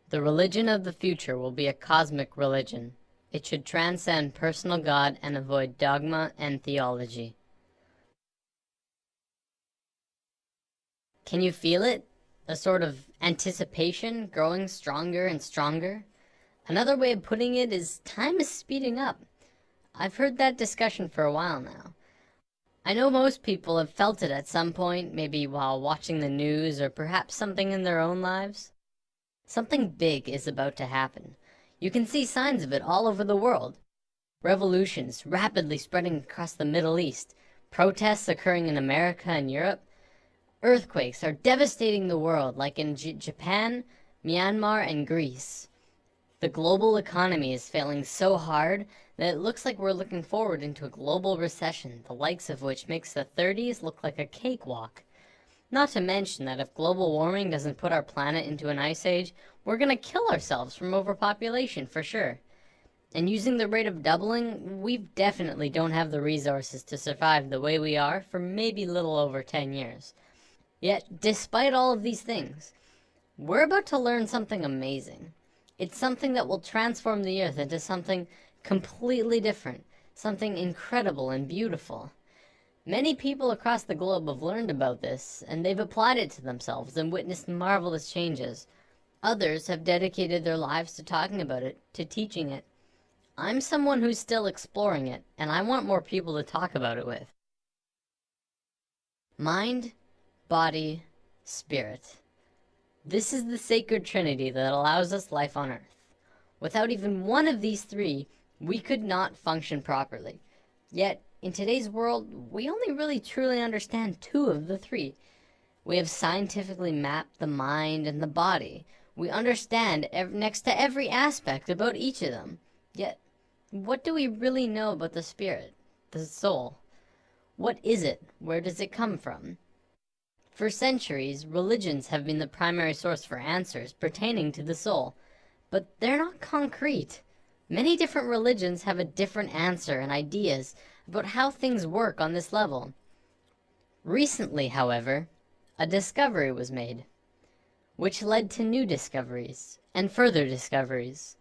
The religion of the future will be a cosmic religion. It should transcend personal God and avoid dogma and theology. Can you feel it? A sort of anticipation growing stronger and stronger? Another way of putting it is time is speeding up. I've heard that discussion for a while now. I know most people have felt it at some point, maybe while watching the news or perhaps something in their own lives. Something big is about to happen. You can see signs of it all over the world. Revolutions rapidly spreading across the Middle East, protests occurring in America and Europe. Earthquakes are devastating the world, like in Japan, Myanmar, and Greece. The global economy is failing so hard that it looks like we're looking forward into a global recession, the likes of which makes the 30s look like a cakewalk. Not to mention that if global warming doesn't put our planet into an ice age, we're gonna kill ourselves from overpopulation for sure. And using the rate of doubling, we definitely don't have the resources to survive the way we are for maybe little over 10 years. Yet, despite all of these things, we're about to learn something amazing. It's something that will transform the earth into something completely different, something incredible and beautiful. Many people across the globe have learned about this, and they've applied it to themselves and witnessed marvelous changes. Others have dedicated their lives to talking about it, to teaching it. I'm someone who's still exploring it, and I want more people to talk about it with. Mind, body, spirit. This is the sacred trinity that allows us life on Earth. Without even one of these three, we could not function properly. Yet, in today's world, we only really truly understand two of the three. We have scientifically mapped the mind and the body. We understand next to every aspect about each of them. Yet, what do we really know about the spirit, the soul? What is it? Where does it come from? For centuries, religions have been the primary source for answers pertaining to the soul, but they're not concrete. Many different religions have a different answer and ideas about how things work on this level. Recently, however, a discovery was made, which led to new discoveries and further discoveries.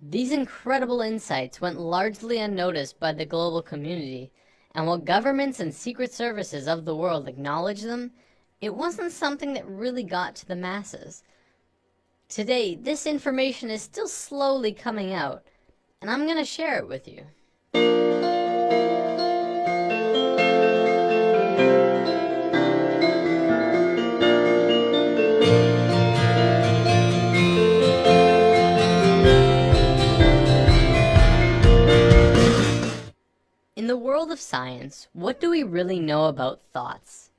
These incredible insights went largely unnoticed by the global community, and while governments and secret services of the world acknowledge them, it wasn't something that really got to the masses. Today, this information is still slowly coming out, and I'm going to share it with you. In the world of science, what do we really know about thoughts?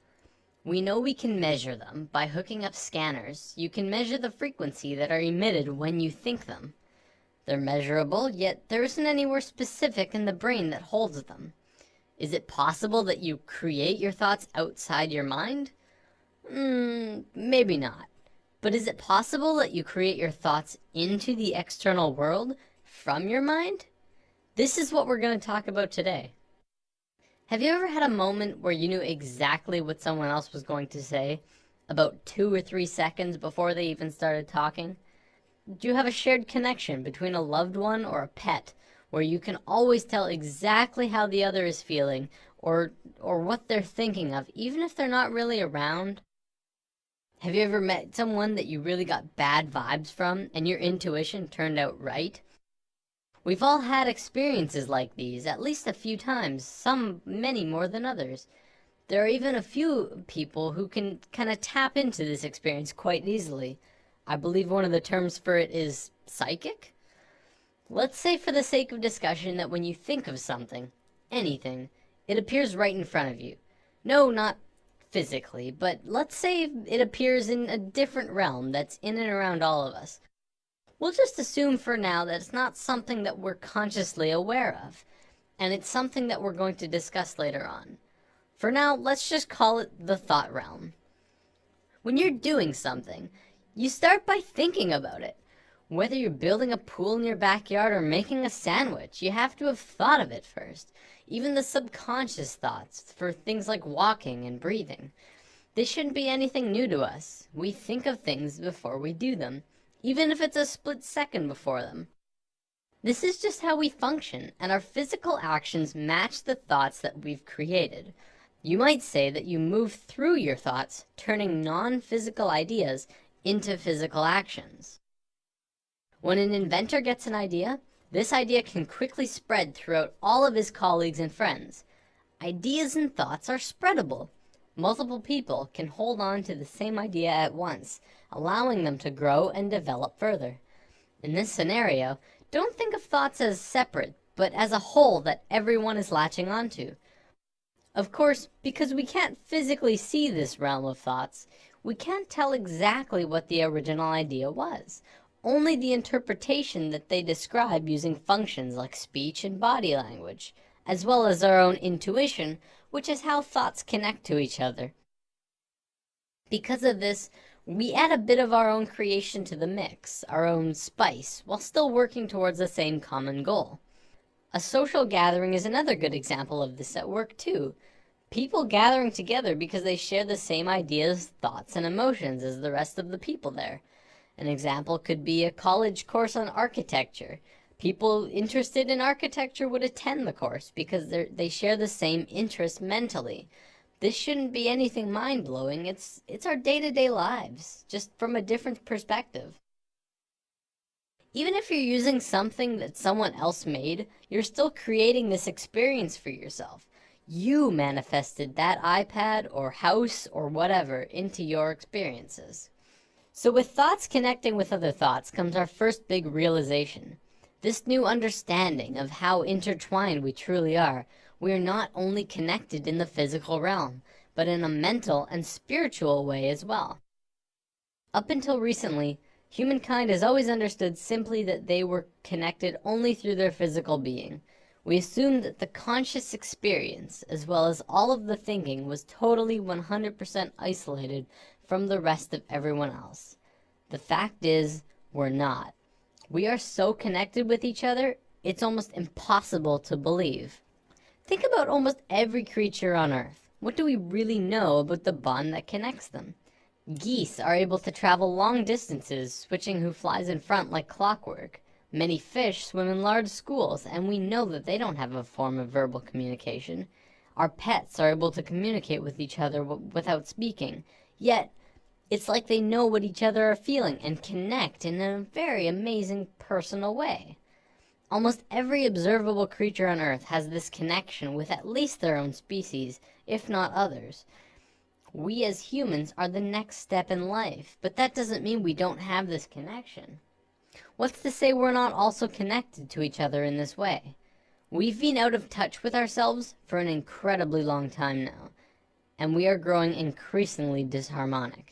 We know we can measure them. By hooking up scanners, you can measure the frequency that are emitted when you think them. They're measurable, yet there isn't anywhere specific in the brain that holds them. Is it possible that you create your thoughts outside your mind? Maybe not. But is it possible that you create your thoughts into the external world from your mind? This is what we're going to talk about today. Have you ever had a moment where you knew exactly what someone else was going to say, about 2 or 3 seconds before they even started talking? Do you have a shared connection between a loved one or a pet, where you can always tell exactly how the other is feeling, or what they're thinking of, even if they're not really around? Have you ever met someone that you really got bad vibes from, and your intuition turned out right? We've all had experiences like these at least a few times, some many more than others. There are even a few people who can kind of tap into this experience quite easily. I believe one of the terms for it is psychic. Let's say for the sake of discussion that when you think of something, anything, it appears right in front of you. No, not physically, but let's say it appears in a different realm that's in and around all of us. We'll just assume for now that it's not something that we're consciously aware of, and it's something that we're going to discuss later on. For now, let's just call it the thought realm. When you're doing something, you start by thinking about it. Whether you're building a pool in your backyard or making a sandwich, you have to have thought of it first. Even the subconscious thoughts for things like walking and breathing. This shouldn't be anything new to us. We think of things before we do them. even if it's a split second before them. This is just how we function, and our physical actions match the thoughts that we've created. You might say that you move through your thoughts, turning non-physical ideas into physical actions. When an inventor gets an idea, this idea can quickly spread throughout all of his colleagues and friends. Ideas and thoughts are spreadable. Multiple people can hold on to the same idea at once, allowing them to grow and develop further. In this scenario, don't think of thoughts as separate, but as a whole that everyone is latching onto. Of course, because we can't physically see this realm of thoughts, we can't tell exactly what the original idea was. Only the interpretation that they describe using functions like speech and body language, as well as our own intuition, which is how thoughts connect to each other. Because of this, we add a bit of our own creation to the mix, our own spice, while still working towards the same common goal. A social gathering is another good example of this at work too. People gathering together because they share the same ideas, thoughts, and emotions as the rest of the people there. An example could be a college course on architecture. People interested in architecture would attend the course because they share the same interests mentally. This shouldn't be anything mind-blowing. It's our day-to-day lives, just from a different perspective. Even if you're using something that someone else made, you're still creating this experience for yourself. You manifested that iPad or house or whatever into your experiences. So with thoughts connecting with other thoughts comes our first big realization. This new understanding of how intertwined we truly are. We are not only connected in the physical realm, but in a mental and spiritual way as well. Up until recently, humankind has always understood simply that they were connected only through their physical being. We assumed that the conscious experience, as well as all of the thinking, was totally 100% isolated from the rest of everyone else. The fact is, we're not. We are so connected with each other, it's almost impossible to believe. Think about almost every creature on Earth. What do we really know about the bond that connects them? Geese are able to travel long distances, switching who flies in front like clockwork. Many fish swim in large schools, and we know that they don't have a form of verbal communication. Our pets are able to communicate with each other without speaking, yet it's like they know what each other are feeling and connect in a very amazing personal way. Almost every observable creature on Earth has this connection with at least their own species, if not others. We as humans are the next step in life, but that doesn't mean we don't have this connection. What's to say we're not also connected to each other in this way? We've been out of touch with ourselves for an incredibly long time now, and we are growing increasingly disharmonic.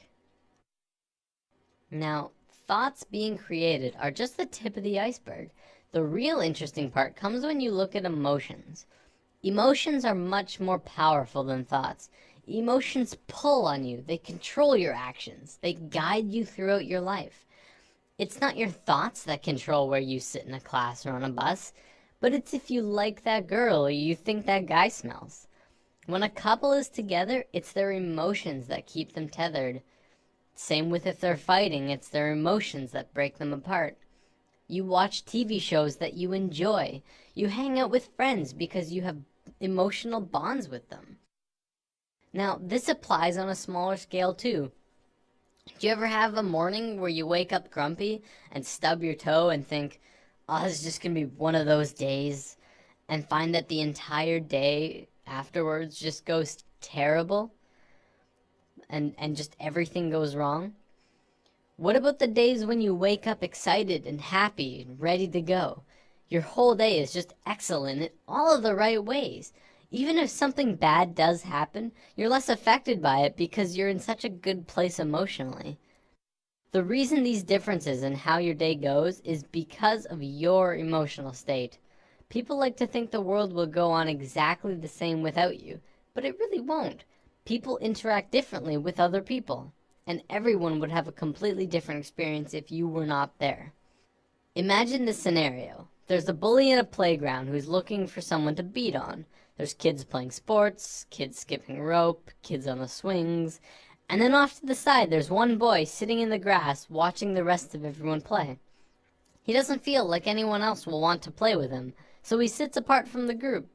Now, thoughts being created are just the tip of the iceberg. The real interesting part comes when you look at emotions. Emotions are much more powerful than thoughts. Emotions pull on you. They control your actions. They guide you throughout your life. It's not your thoughts that control where you sit in a class or on a bus, but it's if you like that girl or you think that guy smells. When a couple is together, it's their emotions that keep them tethered. Same with if they're fighting, it's their emotions that break them apart. You watch TV shows that you enjoy. You hang out with friends because you have emotional bonds with them. Now, this applies on a smaller scale too. Do you ever have a morning where you wake up grumpy and stub your toe and think, oh, this is just going to be one of those days, and find that the entire day afterwards just goes terrible and just everything goes wrong? What about the days when you wake up excited and happy and ready to go? Your whole day is just excellent in all of the right ways. Even if something bad does happen, you're less affected by it because you're in such a good place emotionally. The reason these differences in how your day goes is because of your emotional state. People like to think the world will go on exactly the same without you, but it really won't. People interact differently with other people, and everyone would have a completely different experience if you were not there. Imagine this scenario. There's a bully in a playground who's looking for someone to beat on. There's kids playing sports, kids skipping rope, kids on the swings, And then off to the side, there's one boy sitting in the grass watching the rest of everyone play. He doesn't feel like anyone else will want to play with him, so he sits apart from the group.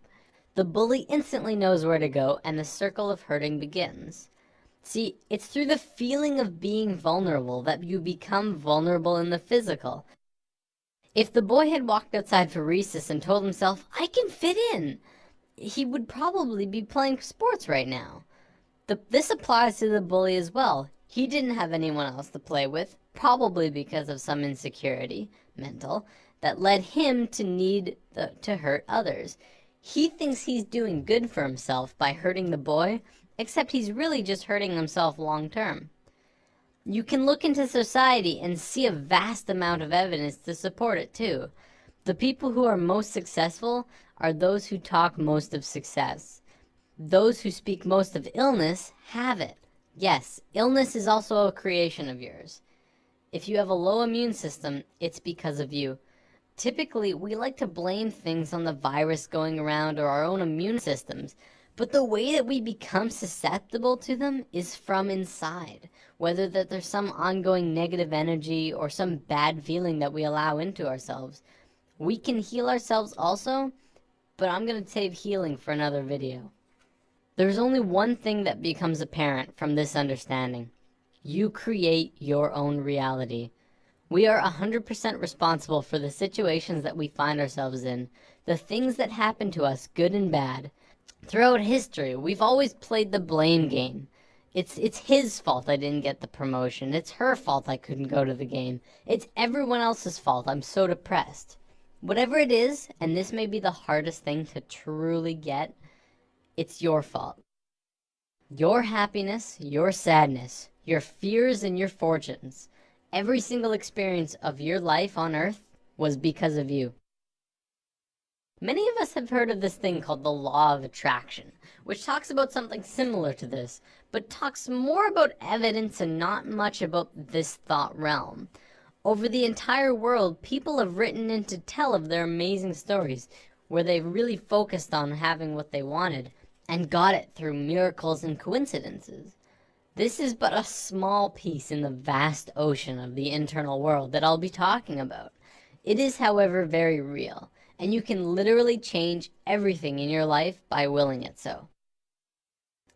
The bully instantly knows where to go, and the circle of hurting begins. See, it's through the feeling of being vulnerable that you become vulnerable in the physical. If the boy had walked outside for recess and told himself, "I can fit in," he would probably be playing sports right now. This applies to the bully as well. He didn't have anyone else to play with, probably because of some insecurity, mental, that led him to need to hurt others. He thinks he's doing good for himself by hurting the boy, except he's really just hurting himself long term. You can look into society and see a vast amount of evidence to support it too. The people who are most successful are those who talk most of success. Those who speak most of illness have it. Yes, illness is also a creation of yours. If you have a low immune system, it's because of you. Typically, we like to blame things on the virus going around or our own immune systems, but the way that we become susceptible to them is from inside. Whether that there's some ongoing negative energy or some bad feeling that we allow into ourselves. We can heal ourselves also, but I'm going to save healing for another video. There's only one thing that becomes apparent from this understanding. You create your own reality. We are 100% responsible for the situations that we find ourselves in, the things that happen to us, good and bad. Throughout history, we've always played the blame game. It's his fault I didn't get the promotion. It's her fault I couldn't go to the game. It's everyone else's fault I'm so depressed. Whatever it is, and this may be the hardest thing to truly get, it's your fault. Your happiness, your sadness, your fears and your fortunes, every single experience of your life on earth was because of you. Many of us have heard of this thing called the law of attraction, which talks about something similar to this, but talks more about evidence and not much about this thought realm. Over the entire world, people have written in to tell of their amazing stories, where they really focused on having what they wanted, and got it through miracles and coincidences. This is but a small piece in the vast ocean of the internal world that I'll be talking about. It is, however, very real, and you can literally change everything in your life by willing it so.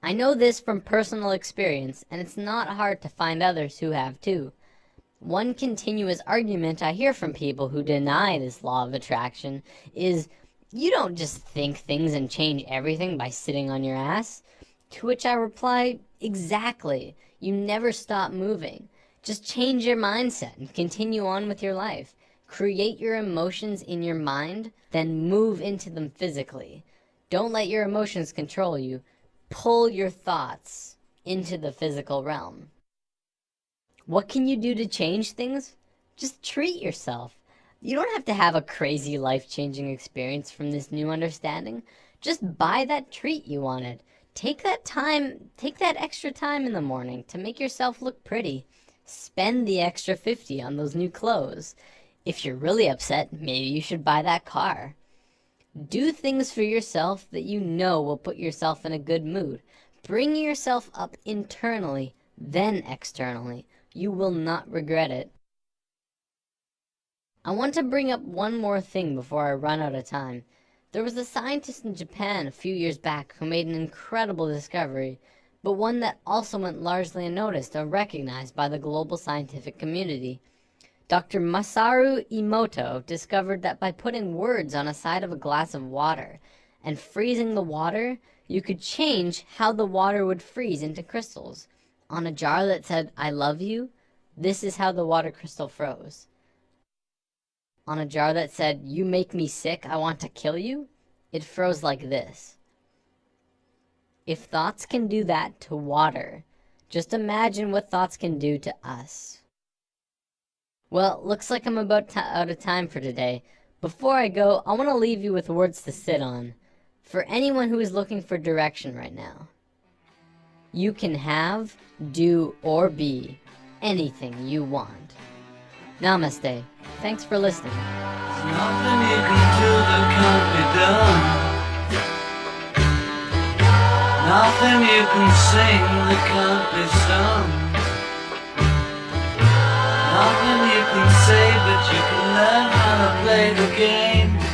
I know this from personal experience, and it's not hard to find others who have too. One continuous argument I hear from people who deny this law of attraction is, you don't just think things and change everything by sitting on your ass. To which I reply, exactly. You never stop moving. Just change your mindset and continue on with your life. Create your emotions in your mind, then move into them physically. Don't let your emotions control you. Pull your thoughts into the physical realm. What can you do to change things? Just treat yourself. You don't have to have a crazy life-changing experience from this new understanding. Just buy that treat you wanted. Take that extra time in the morning to make yourself look pretty. Spend the extra $50 on those new clothes. If you're really upset, maybe you should buy that car. Do things for yourself that you know will put yourself in a good mood. Bring yourself up internally, then externally. You will not regret it. I want to bring up one more thing before I run out of time. There was a scientist in Japan a few years back who made an incredible discovery, but one that also went largely unnoticed or recognized by the global scientific community. Dr. Masaru Emoto discovered that by putting words on a side of a glass of water and freezing the water, you could change how the water would freeze into crystals. On a jar that said, "I love you," this is how the water crystal froze. On a jar that said, "You make me sick, I want to kill you," it froze like this. If thoughts can do that to water, just imagine what thoughts can do to us. Well, looks like I'm about out of time for today. Before I go, I want to leave you with words to sit on. For anyone who is looking for direction right now. You can have, do, or be anything you want. Namaste. Thanks for listening. Nothing you can do that can't be done. Nothing you can sing that can't be sung. Nothing you can say, but you can learn how to play the game.